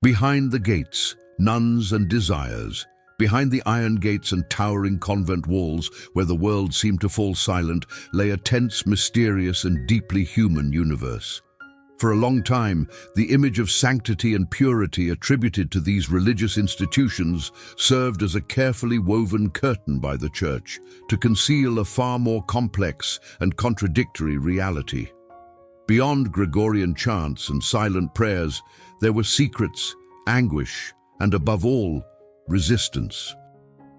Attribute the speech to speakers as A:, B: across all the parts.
A: Behind the gates, nuns and desires. Behind the iron gates and towering convent walls, where the world seemed to fall silent, lay a tense, mysterious, and deeply human universe. For a long time, the image of sanctity and purity attributed to these religious institutions served as a carefully woven curtain by the Church to conceal a far more complex and contradictory reality. Beyond Gregorian chants and silent prayers, there were secrets, anguish, and above all, resistance.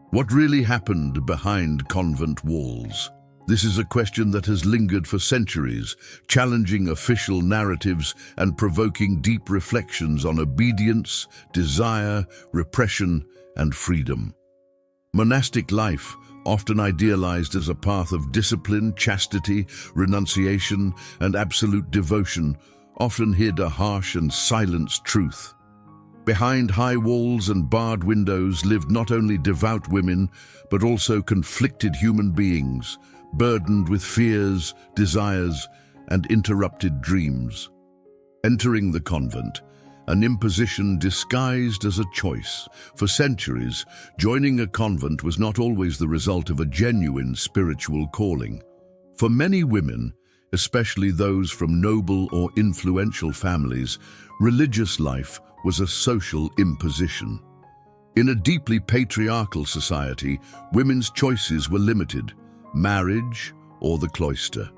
A: What really happened behind convent walls? This is a question that has lingered for centuries, challenging official narratives and provoking deep reflections on obedience, desire, repression, and freedom. Monastic life, often idealized as a path of discipline, chastity, renunciation, and absolute devotion, often hid a harsh and silenced truth. Behind high walls and barred windows lived not only devout women, but also conflicted human beings, burdened with fears, desires, and interrupted dreams. Entering the convent, an imposition disguised as a choice. For centuries, joining a convent was not always the result of a genuine spiritual calling. For many women, especially those from noble or influential families, religious life was a social imposition. In a deeply patriarchal society, women's choices were limited: marriage or the cloister.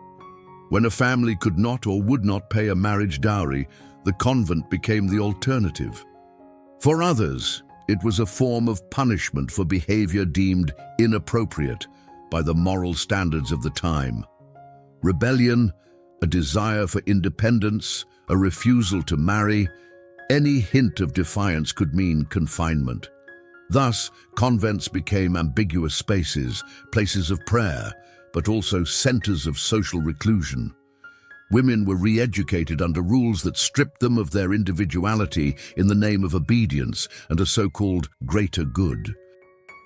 A: When a family could not or would not pay a marriage dowry, the convent became the alternative. For others, it was a form of punishment for behavior deemed inappropriate by the moral standards of the time. Rebellion, a desire for independence, a refusal to marry, any hint of defiance could mean confinement. Thus, convents became ambiguous spaces, places of prayer, but also centers of social reclusion. Women were re-educated under rules that stripped them of their individuality in the name of obedience and a so-called greater good.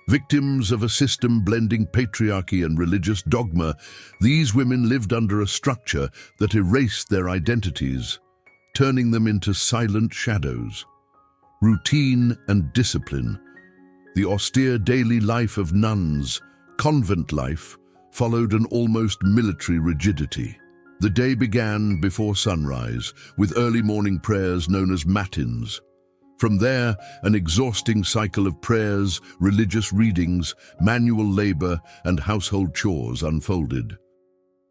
A: Victims of a system blending patriarchy and religious dogma, these women lived under a structure that erased their identities, turning them into silent shadows. Routine and discipline, the austere daily life of nuns, convent life, followed an almost military rigidity. The day began before sunrise, with early morning prayers known as matins. From there, an exhausting cycle of prayers, religious readings, manual labor, and household chores unfolded.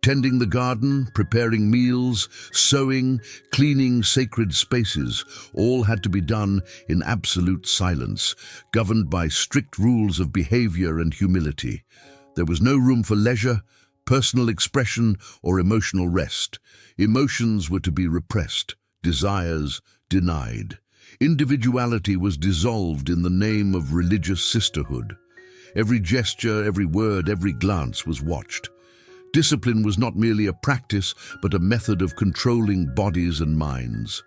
A: Tending the garden, preparing meals, sewing, cleaning sacred spaces, all had to be done in absolute silence, governed by strict rules of behavior and humility. There was no room for leisure, personal expression, or emotional rest. Emotions were to be repressed, desires denied. Individuality was dissolved in the name of religious sisterhood. Every gesture, every word, every glance was watched. Discipline was not merely a practice, but a method of controlling bodies and minds.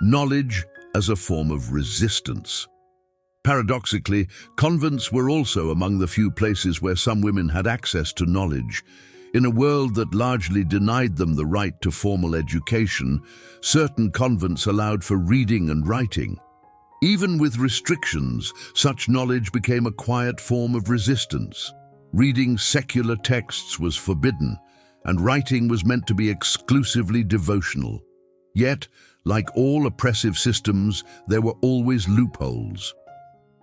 A: Knowledge as a form of resistance. Paradoxically, convents were also among the few places where some women had access to knowledge. In a world that largely denied them the right to formal education, certain convents allowed for reading and writing. Even with restrictions, such knowledge became a quiet form of resistance. Reading secular texts was forbidden, and writing was meant to be exclusively devotional. Yet, like all oppressive systems, there were always loopholes.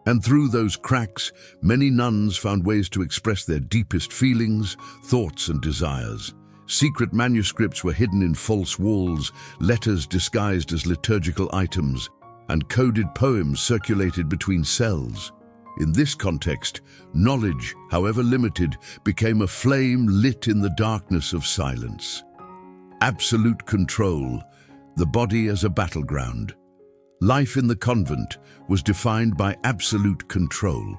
A: And through those cracks, many nuns found ways to express their deepest feelings, thoughts, and desires. Secret manuscripts were hidden in false walls, letters disguised as liturgical items, and coded poems circulated between cells. In this context, knowledge, however limited, became a flame lit in the darkness of silence. Absolute control, the body as a battleground. Life in the convent was defined by absolute control.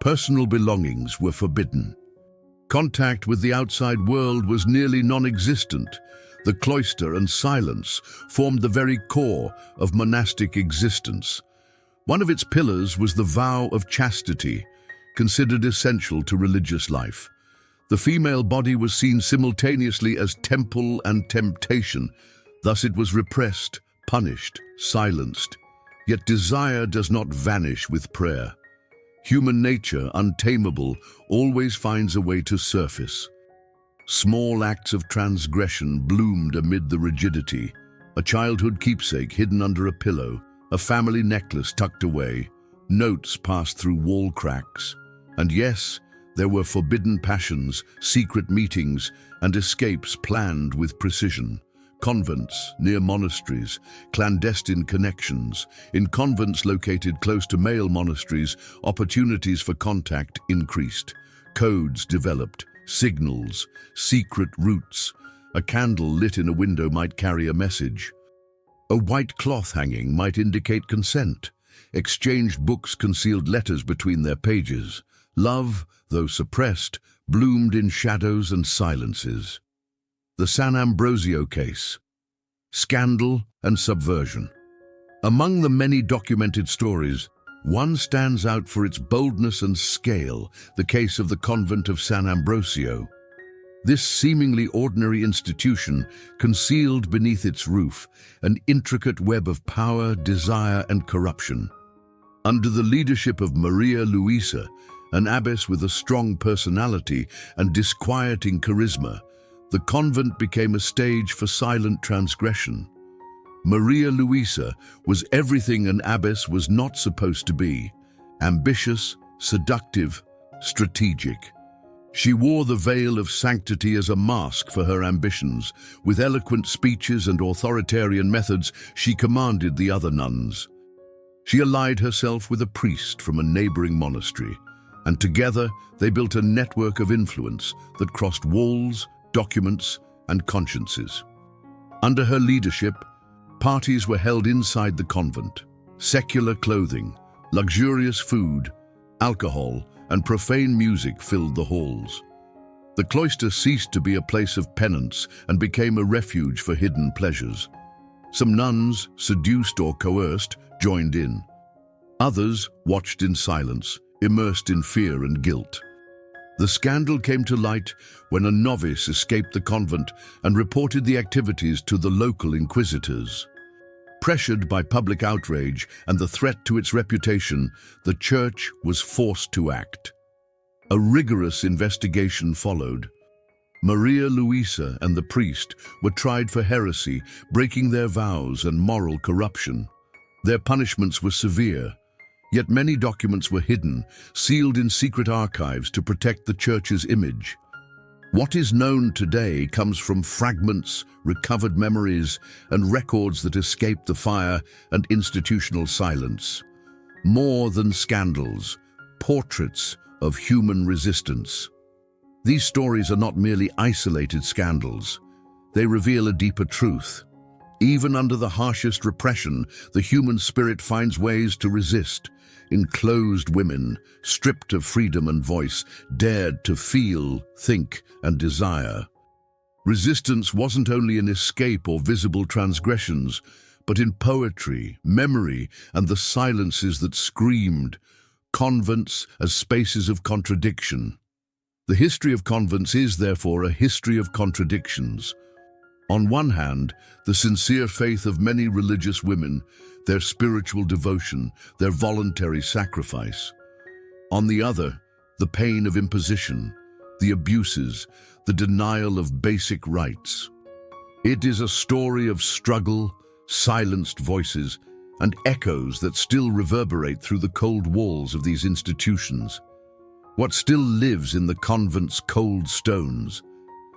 A: Personal belongings were forbidden. Contact with the outside world was nearly non-existent. The cloister and silence formed the very core of monastic existence. One of its pillars was the vow of chastity, considered essential to religious life. The female body was seen simultaneously as temple and temptation. Thus it was repressed, punished, silenced. Yet desire does not vanish with prayer. Human nature, untamable, always finds a way to surface. Small acts of transgression bloomed amid the rigidity. A childhood keepsake hidden under a pillow, a family necklace tucked away, notes passed through wall cracks. And yes, there were forbidden passions, secret meetings, and escapes planned with precision. Convents near monasteries, clandestine connections. In convents located close to male monasteries, opportunities for contact increased. Codes developed, signals, secret routes. A candle lit in a window might carry a message. A white cloth hanging might indicate consent. Exchanged books concealed letters between their pages. Love, though suppressed, bloomed in shadows and silences. The San Ambrosio case. Scandal and subversion. Among the many documented stories, one stands out for its boldness and scale, the case of the convent of San Ambrosio. This seemingly ordinary institution concealed beneath its roof an intricate web of power, desire, and corruption. Under the leadership of Maria Luisa, an abbess with a strong personality and disquieting charisma, the convent became a stage for silent transgression. Maria Luisa was everything an abbess was not supposed to be: ambitious, seductive, strategic. She wore the veil of sanctity as a mask for her ambitions. With eloquent speeches and authoritarian methods, she commanded the other nuns. She allied herself with a priest from a neighboring monastery, and together they built a network of influence that crossed walls, documents, and consciences. Under her leadership, parties were held inside the convent. Secular clothing, luxurious food, alcohol, and profane music filled the halls. The cloister ceased to be a place of penance and became a refuge for hidden pleasures. Some nuns, seduced or coerced, joined in. Others watched in silence, immersed in fear and guilt. The scandal came to light when a novice escaped the convent and reported the activities to the local inquisitors. Pressured by public outrage and the threat to its reputation, the church was forced to act. A rigorous investigation followed. Maria Luisa and the priest were tried for heresy, breaking their vows, and moral corruption. Their punishments were severe, yet many documents were hidden, sealed in secret archives to protect the church's image. What is known today comes from fragments, recovered memories, and records that escaped the fire and institutional silence. More than scandals, portraits of human resistance. These stories are not merely isolated scandals. They reveal a deeper truth. Even under the harshest repression, the human spirit finds ways to resist. Enclosed women, stripped of freedom and voice, dared to feel, think, and desire. Resistance wasn't only in escape or visible transgressions, but in poetry, memory, and the silences that screamed. Convents as spaces of contradiction. The history of convents is, therefore, a history of contradictions. On one hand, the sincere faith of many religious women, their spiritual devotion, their voluntary sacrifice. On the other, the pain of imposition, the abuses, the denial of basic rights. It is a story of struggle, silenced voices, and echoes that still reverberate through the cold walls of these institutions. What still lives in the convent's cold stones.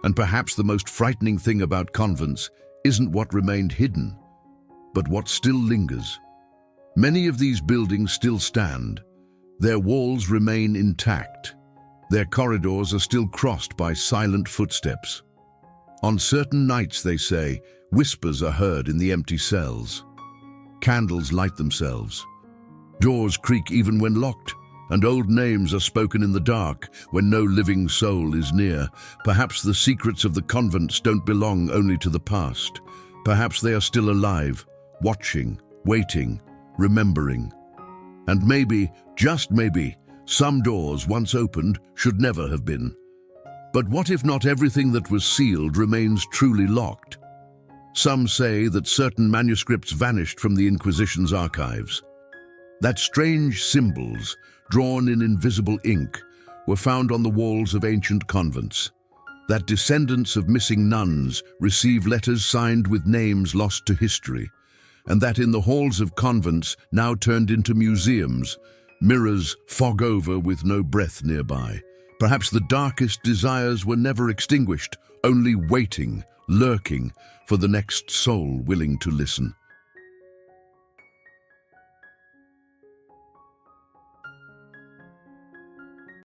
A: And perhaps the most frightening thing about convents isn't what remained hidden, but what still lingers. Many of these buildings still stand. Their walls remain intact. Their corridors are still crossed by silent footsteps. On certain nights, they say, whispers are heard in the empty cells. Candles light themselves. Doors creak even when locked, and old names are spoken in the dark when no living soul is near. Perhaps the secrets of the convents don't belong only to the past. Perhaps they are still alive, watching, waiting, remembering. And maybe, just maybe, some doors once opened should never have been. But what if not everything that was sealed remains truly locked? Some say that certain manuscripts vanished from the Inquisition's archives. That strange symbols, drawn in invisible ink, were found on the walls of ancient convents. That descendants of missing nuns receive letters signed with names lost to history, and that in the halls of convents, now turned into museums, mirrors fog over with no breath nearby. Perhaps the darkest desires were never extinguished, only waiting, lurking, for the next soul willing to listen.